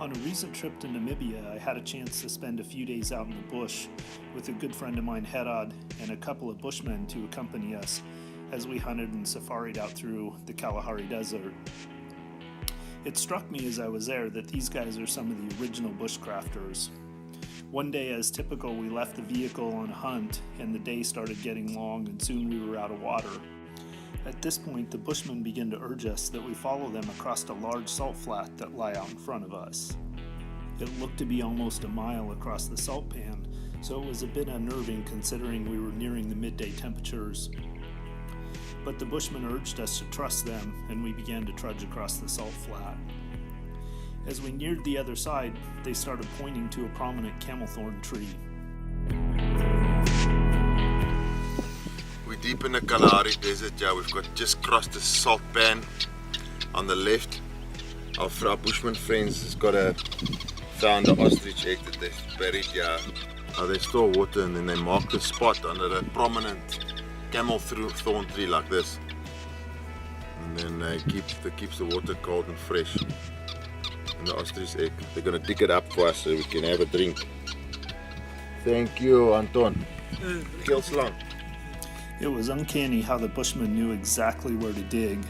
On a recent trip to Namibia, I had a chance to spend a few days out in the bush with a good friend of mine, Gerhard, and a couple of Bushmen to accompany us as we hunted and safaried out through the Kalahari desert. It struck me as I was there that these guys are some of the original bushcrafters. One day, as typical, we left the vehicle on a hunt and the day started getting long and soon we were out of water. At this point, the Bushmen began to urge us that we follow them across a large salt flat that lay out in front of us. It looked to be almost a mile across the salt pan, so it was a bit unnerving considering we were nearing the midday temperatures. But the Bushmen urged us to trust them, and we began to trudge across the salt flat. As we neared the other side, they started pointing to a prominent camelthorn tree. We're deep in the Kalahari desert. We've just crossed the salt pan on the left. Our Bushman friends has found an ostrich egg that they've buried here. They store water and then they mark the spot under a prominent camel thorn tree like this, and then it keeps the water cold and fresh. And the ostrich egg, they're gonna dig it up for us so we can have a drink. Thank you, Anton. Kill slang. It was uncanny how the Bushmen knew exactly where to dig.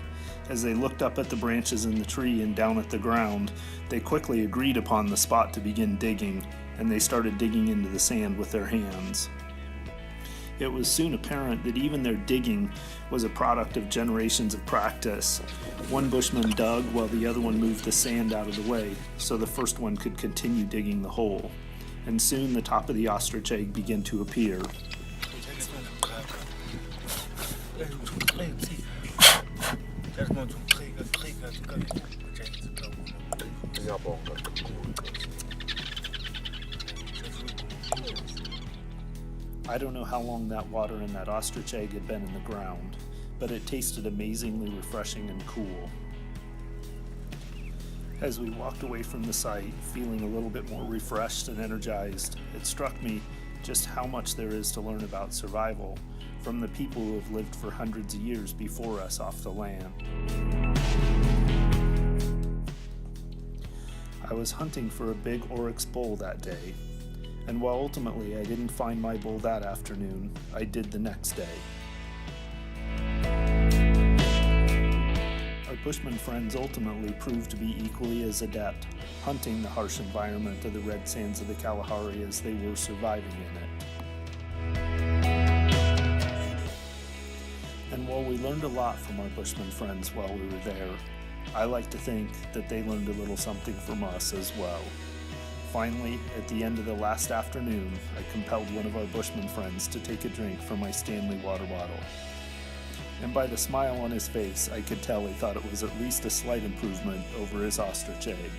As they looked up at the branches in the tree and down at the ground, they quickly agreed upon the spot to begin digging, and they started digging into the sand with their hands. It was soon apparent that even their digging was a product of generations of practice. One Bushman dug while the other one moved the sand out of the way, so the first one could continue digging the hole. And soon the top of the ostrich egg began to appear. I don't know how long that water in that ostrich egg had been in the ground, but it tasted amazingly refreshing and cool. As we walked away from the site, feeling a little bit more refreshed and energized, it struck me just how much there is to learn about survival from the people who have lived for hundreds of years before us off the land. I was hunting for a big oryx bull that day, and while ultimately I didn't find my bull that afternoon, I did the next day. Our Bushman friends ultimately proved to be equally as adept hunting the harsh environment of the red sands of the Kalahari as they were surviving in it. And while we learned a lot from our Bushman friends while we were there, I like to think that they learned a little something from us as well. Finally, at the end of the last afternoon, I compelled one of our Bushman friends to take a drink from my Stanley water bottle. And by the smile on his face, I could tell he thought it was at least a slight improvement over his ostrich egg.